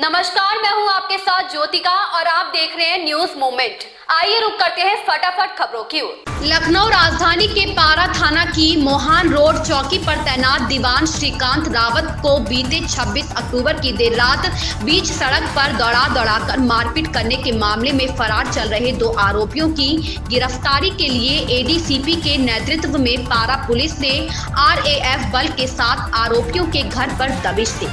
नमस्कार, मैं हूं आपके साथ ज्योतिका और आप देख रहे हैं न्यूज मोमेंट। आइए रुक करते हैं फटाफट खबरों की ओर। लखनऊ राजधानी के पारा थाना की मोहान रोड चौकी पर तैनात दीवान श्रीकांत रावत को बीते 26 अक्टूबर की देर रात बीच सड़क पर दौड़ा-दौड़ाकर मारपीट करने के मामले में फरार चल रहे 2 आरोपियों की गिरफ्तारी के लिए एडीसीपी के नेतृत्व में पारा पुलिस ने आरएएफ बल के साथ आरोपियों के घर पर दबिश दी।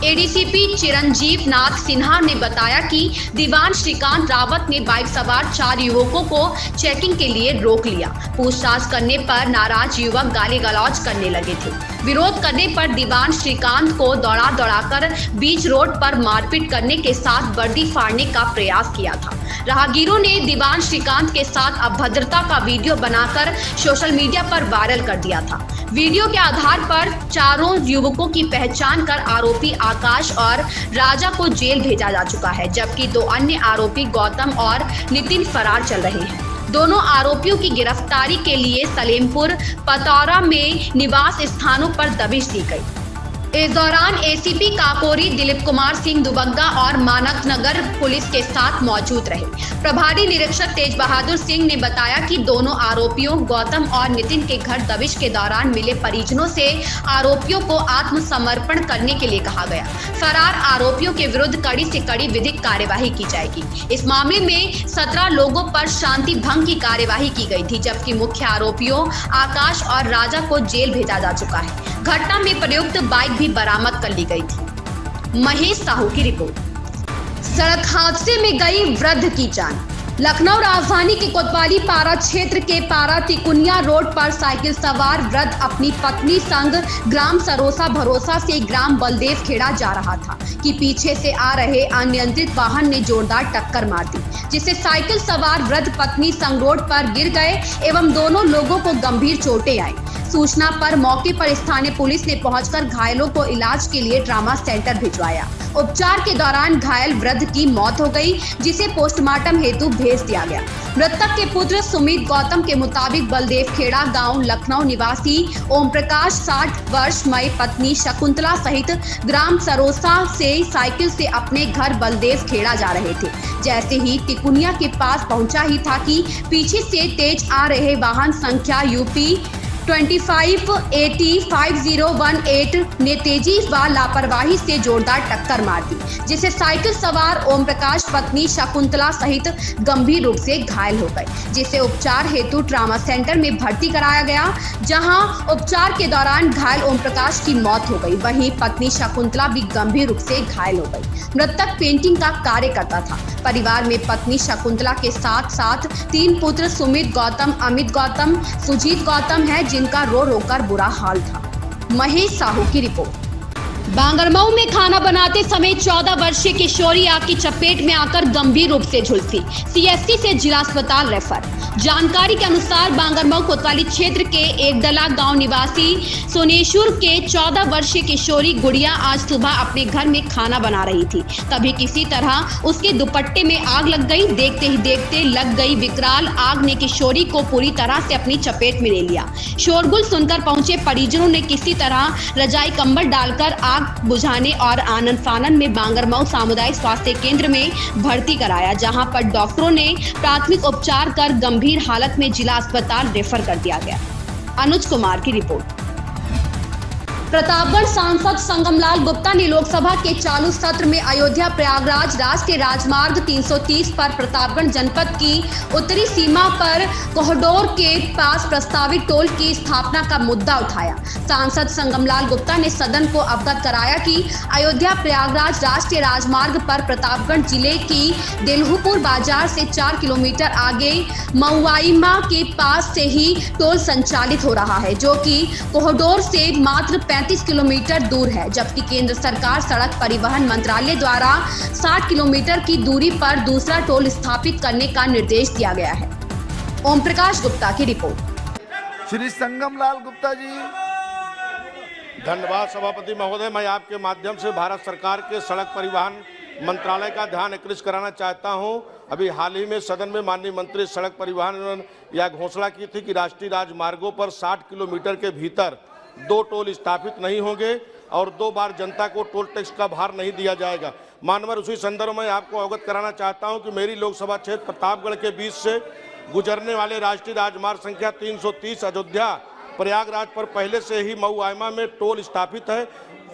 एडीसीपी चिरंजीव नाथ सिन्हा ने बताया कि दीवान श्रीकांत रावत ने बाइक सवार 4 युवकों को चेकिंग के लिए रोक लिया। पूछताछ करने पर नाराज युवक गाली गलौज करने लगे थे। विरोध करने पर दीवान श्रीकांत को दौड़ाकर बीच रोड पर मारपीट करने के साथ वर्दी फाड़ने का प्रयास किया था। राहगीरों ने दीवान श्रीकांत के साथ अभद्रता का वीडियो बनाकर सोशल मीडिया पर वायरल कर दिया था। वीडियो के आधार पर चारों युवकों की पहचान कर आरोपी आकाश और राजा को जेल भेजा जा चुका है, जबकि 2 अन्य आरोपी गौतम और नितिन फरार चल रहे हैं। दोनों आरोपियों की गिरफ्तारी के लिए सलेमपुर, पतौरा में निवास स्थानों पर दबिश दी गई। इस दौरान एसीपी काकोरी दिलीप कुमार सिंह दुबग्गा और मानक नगर पुलिस के साथ मौजूद रहे। प्रभारी निरीक्षक तेज बहादुर सिंह ने बताया कि दोनों आरोपियों गौतम और नितिन के घर दबिश के दौरान मिले परिजनों से आरोपियों को आत्मसमर्पण करने के लिए कहा गया। फरार आरोपियों के विरुद्ध कड़ी से कड़ी विधिक कार्यवाही की जाएगी। इस मामले में 17 लोगों पर शांति भंग की कार्यवाही की गई थी, जबकि मुख्य आरोपियों आकाश और राजा को जेल भेजा जा चुका है। घटना में प्रयुक्त बाइक भी बरामद कर ली गई थी। महेश साहू की रिपोर्ट। सड़क हादसे में गई वृद्ध की जान। लखनऊ राजधानी के कोतवाली पारा क्षेत्र के पारा तिकुनिया रोड पर साइकिल सवार वृद्ध अपनी पत्नी संग ग्राम सरोसा भरोसा से ग्राम बलदेव खेड़ा जा रहा था कि पीछे से आ रहे अनियंत्रित वाहन ने जोरदार टक्कर मार दी, जिससे साइकिल सवार वृद्ध पत्नी संग रोड पर गिर गए एवं दोनों लोगों को गंभीर चोटें आई। सूचना पर मौके पर स्थानीय पुलिस ने पहुंचकर घायलों को इलाज के लिए ट्रामा सेंटर भिजवाया। उपचार के दौरान घायल वृद्ध की मौत हो गई, जिसे पोस्टमार्टम हेतु भेज दिया गया। मृतक के पुत्र सुमित गौतम के मुताबिक बलदेव खेड़ा गांव लखनऊ निवासी ओम प्रकाश 60 वर्षमय पत्नी शकुंतला सहित ग्राम सरोसा से साइकिल से अपने घर बलदेव खेड़ा जा रहे थे। जैसे ही तिकुनिया के पास पहुंचा ही था कि पीछे से तेज आ रहे वाहन संख्या यूपी 25805018 ने तेजी व लापरवाही से जोरदार टक्कर मार दी, जिससे साइकिल सवार ओम प्रकाश पत्नी शकुंतला सहित गंभीर रूप से घायल हो गए, जिसे उपचार हेतु ट्रामा सेंटर में भर्ती कराया गया, जहां उपचार के दौरान घायल ओम प्रकाश की मौत हो गई। वहीं पत्नी शकुंतला भी गंभीर रूप से घायल हो गई। मृतक पेंटिंग का कार्य करता था। परिवार में पत्नी शकुंतला के साथ साथ 3 पुत्र सुमित गौतम, अमित गौतम, सुजीत गौतम है, जिनका रो कर बुरा हाल था। महेश साहू की रिपोर्ट। बांगरमऊ में खाना बनाते समय 14 वर्षीय किशोरी आग की चपेट में आकर गंभीर रूप से झुलसी, सीएससी से जिला अस्पताल रेफर। जानकारी के अनुसार बांगरमऊ कोतवाली क्षेत्र के एकदला गांव निवासी सोनेश्वर के 14 वर्षीय किशोरी गुड़िया आज सुबह अपने घर में खाना बना रही थी। तभी किसी तरह उसके दुपट्टे में आग लग गई। देखते ही देखते लग गई विकराल आग ने किशोरी को पूरी तरह से अपनी चपेट में ले लिया। शोरगुल सुनकर पहुंचे परिजनों ने किसी तरह रजाई कंबल डालकर आग बुझाने और आनन फानन में बांगरमऊ सामुदायिक स्वास्थ्य केंद्र में भर्ती कराया, जहां पर डॉक्टरों ने प्राथमिक उपचार कर गंभीर हालत में जिला अस्पताल रेफर कर दिया गया। अनुज कुमार की रिपोर्ट। प्रतापगढ़ सांसद संगमलाल गुप्ता ने लोकसभा के चालू सत्र में अयोध्या प्रयागराज राष्ट्रीय राजमार्ग 330 पर प्रतापगढ़ जनपद की उत्तरी सीमा पर कोहडोर के पास प्रस्तावित टोल की स्थापना का मुद्दा उठाया। सांसद संगमलाल गुप्ता ने सदन को अवगत कराया कि अयोध्या प्रयागराज राष्ट्रीय राजमार्ग पर प्रतापगढ़ जिले की दिलहुपुर बाजार से 4 किलोमीटर आगे मऊआईमा के पास से ही टोल संचालित हो रहा है, जो कि कोहडोर से मात्र 35 किलोमीटर दूर है, जबकि केंद्र सरकार सड़क परिवहन मंत्रालय द्वारा 60 किलोमीटर की दूरी पर दूसरा टोल स्थापित करने का निर्देश दिया गया है। ओम प्रकाश गुप्ता की रिपोर्ट। श्री संगमलाल गुप्ता जी। धन्यवाद सभापति महोदय। मैं आपके माध्यम से भारत सरकार के सड़क परिवहन मंत्रालय का ध्यान आकृष्ट कराना चाहता हूं। अभी हाल ही में सदन में माननीय मंत्री सड़क परिवहन यह घोषणा की थी कि राष्ट्रीय राजमार्गों पर 60 किलोमीटर के भीतर 2 टोल स्थापित नहीं होंगे और 2 बार जनता को टोल टैक्स का भार नहीं दिया जाएगा। मानवर उसी संदर्भ में आपको अवगत कराना चाहता हूं कि मेरी लोकसभा क्षेत्र प्रतापगढ़ के बीच से गुजरने वाले राष्ट्रीय राजमार्ग संख्या 330 अयोध्या प्रयागराज पर पहले से ही मऊ आयमा में टोल स्थापित है,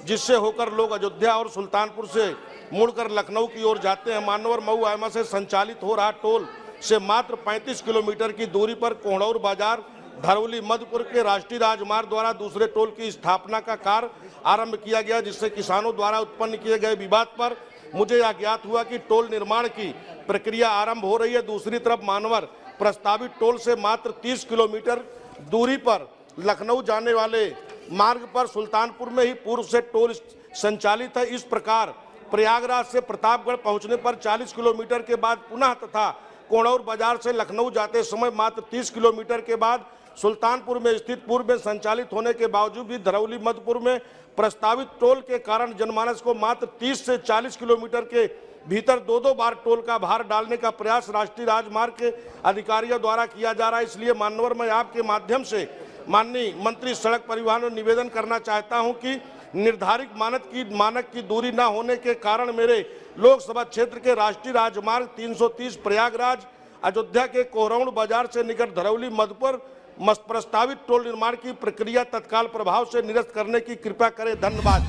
जिससे होकर लोग अयोध्या और सुल्तानपुर से मुड़कर लखनऊ की ओर जाते हैं। मानवर मऊ आयमा से संचालित हो रहा टोल से मात्र 35 किलोमीटर की दूरी पर कोहड़ौर बाजार धरौली मध्यपुर के राष्ट्रीय राजमार्ग द्वारा दूसरे टोल की स्थापना का कार्य आरंभ किया गया, जिससे किसानों द्वारा उत्पन्न किए गए विवाद पर मुझे यह ज्ञात हुआ कि टोल निर्माण की प्रक्रिया आरंभ हो रही है। दूसरी तरफ मानवर प्रस्तावित टोल से मात्र 30 किलोमीटर दूरी पर लखनऊ जाने वाले मार्ग पर सुल्तानपुर में ही पूर्व से टोल संचालित है। इस प्रकार प्रयागराज से प्रतापगढ़ पहुंचने पर 40 किलोमीटर के बाद पुनः तथा कोहड़ौर बाजार से लखनऊ जाते समय मात्र 30 किलोमीटर के बाद सुल्तानपुर में स्थित पूर्व में संचालित होने के बावजूद भी धरौली मध्यपुर में प्रस्तावित टोल के कारण जनमानस को मात्र 30 से 40 किलोमीटर के भीतर दो बार टोल का भार डालने का प्रयास राष्ट्रीय राजमार्ग के अधिकारियों द्वारा किया जा रहा है। इसलिए मानवर में आपके माध्यम से माननीय मंत्री सड़क परिवहन में निवेदन करना चाहता हूं कि निर्धारित मानक की दूरी न होने के कारण मेरे लोकसभा क्षेत्र के राष्ट्रीय राजमार्ग 330 प्रयागराज अयोध्या के कोहड़ौर बाजार से निकट धरौली मध्यपुर प्रस्तावित टोल निर्माण की प्रक्रिया तत्काल प्रभाव से निरस्त करने की कृपा करें। धन्यवाद।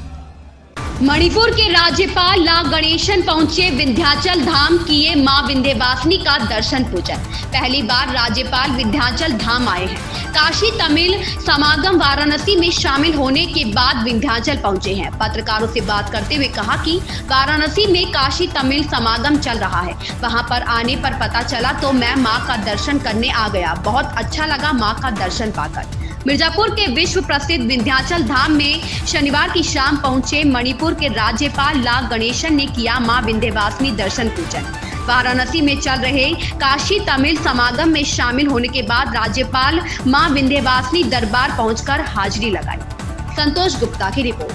मणिपुर के राज्यपाल ला गणेशन पहुंचे विंध्याचल धाम, किए मां विंध्यवासिनी का दर्शन पूजन। पहली बार राज्यपाल विंध्याचल धाम आए हैं। काशी तमिल समागम वाराणसी में शामिल होने के बाद विंध्याचल पहुंचे हैं। पत्रकारों से बात करते हुए कहा कि वाराणसी में काशी तमिल समागम चल रहा है, वहां पर आने पर पता चला तो मैं मां का दर्शन करने आ गया। बहुत अच्छा लगा मां का दर्शन पाकर। मिर्जापुर के विश्व प्रसिद्ध विंध्याचल धाम में शनिवार की शाम पहुंचे मणिपुर के राज्यपाल ला गणेशन ने किया मां विंध्यवासिनी दर्शन पूजन। वाराणसी में चल रहे काशी तमिल समागम में शामिल होने के बाद राज्यपाल मां विंध्यवासिनी दरबार पहुंचकर हाजिरी लगाई। संतोष गुप्ता की रिपोर्ट।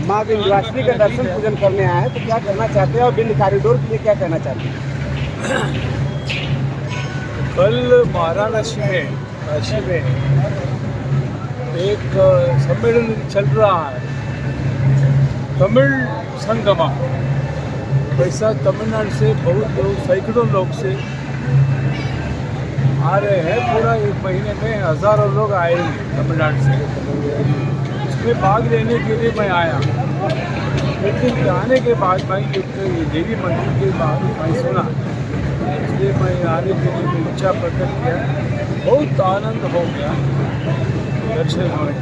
मां विंध्यवासिनी का दर्शन पूजन करने आए हैं, तो क्या कहना चाहते हैं और विंध्य कॉरिडोर के लिए क्या कहना चाहते हैं? कल वाराणसी में काशी में एक सम्मेलन चल रहा है, तमिल संगमा। वैसा तमिलनाडु से बहुत लोग, सैकड़ों लोग से आ रहे हैं। पूरा एक महीने में हज़ारों लोग आएंगे तमिलनाडु से। इसमें भाग लेने के लिए मैं आया, लेकिन जाने के बाद मैं देवी मंदिर के बाद मैं सुना, इसलिए मैं आने के लिए इच्छा प्रकट किया। बहुत आनंद हो गया दर्शन होने।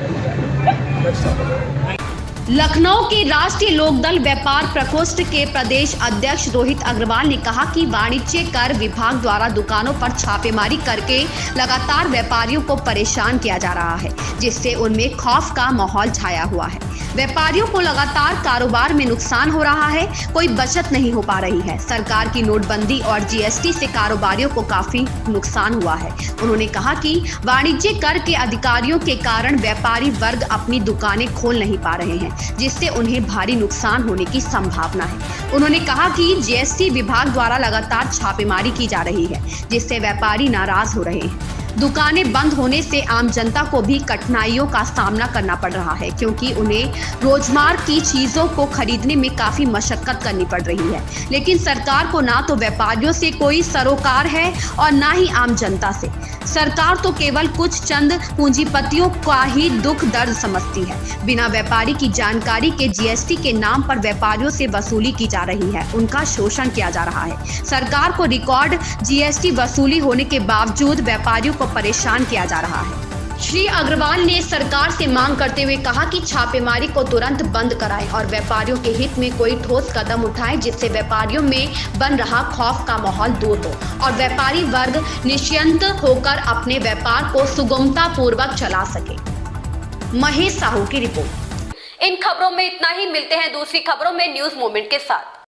लखनऊ के राष्ट्रीय लोकदल व्यापार प्रकोष्ठ के प्रदेश अध्यक्ष रोहित अग्रवाल ने कहा कि वाणिज्य कर विभाग द्वारा दुकानों पर छापेमारी करके लगातार व्यापारियों को परेशान किया जा रहा है, जिससे उनमें खौफ का माहौल छाया हुआ है। व्यापारियों को लगातार कारोबार में नुकसान हो रहा है, कोई बचत नहीं हो पा रही है। सरकार की नोटबंदी और जीएसटी से कारोबारियों को काफी नुकसान हुआ है। उन्होंने कहा कि वाणिज्य कर के अधिकारियों के कारण व्यापारी वर्ग अपनी दुकानें खोल नहीं पा रहे हैं, जिससे उन्हें भारी नुकसान होने की संभावना है। उन्होंने कहा कि जीएसटी विभाग द्वारा लगातार छापेमारी की जा रही है, जिससे व्यापारी नाराज हो रहे हैं। दुकानें बंद होने से आम जनता को भी कठिनाइयों का सामना करना पड़ रहा है, क्योंकि उन्हें रोजमर्रा की चीजों को खरीदने में काफी मशक्कत करनी पड़ रही है। लेकिन सरकार को ना तो व्यापारियों से कोई सरोकार है और ना ही आम जनता से। सरकार तो केवल कुछ चंद पूंजीपतियों का ही दुख दर्द समझती है। बिना व्यापारी की जानकारी के जीएसटी के नाम पर व्यापारियों से वसूली की जा रही है, उनका शोषण किया जा रहा है। सरकार को रिकॉर्ड जीएसटी वसूली होने के बावजूद व्यापारियों को परेशान किया जा रहा है। श्री अग्रवाल ने सरकार से मांग करते हुए कहा कि छापेमारी को तुरंत बंद कराएं और व्यापारियों के हित में कोई ठोस कदम उठाएं, जिससे व्यापारियों में बन रहा खौफ का माहौल दूर हो और व्यापारी वर्ग निश्चिंत होकर अपने व्यापार को सुगमता पूर्वक चला सके। महेश साहू की रिपोर्ट। इन खबरों में इतना ही। मिलते हैं दूसरी खबरों में न्यूज मोमेंट के साथ।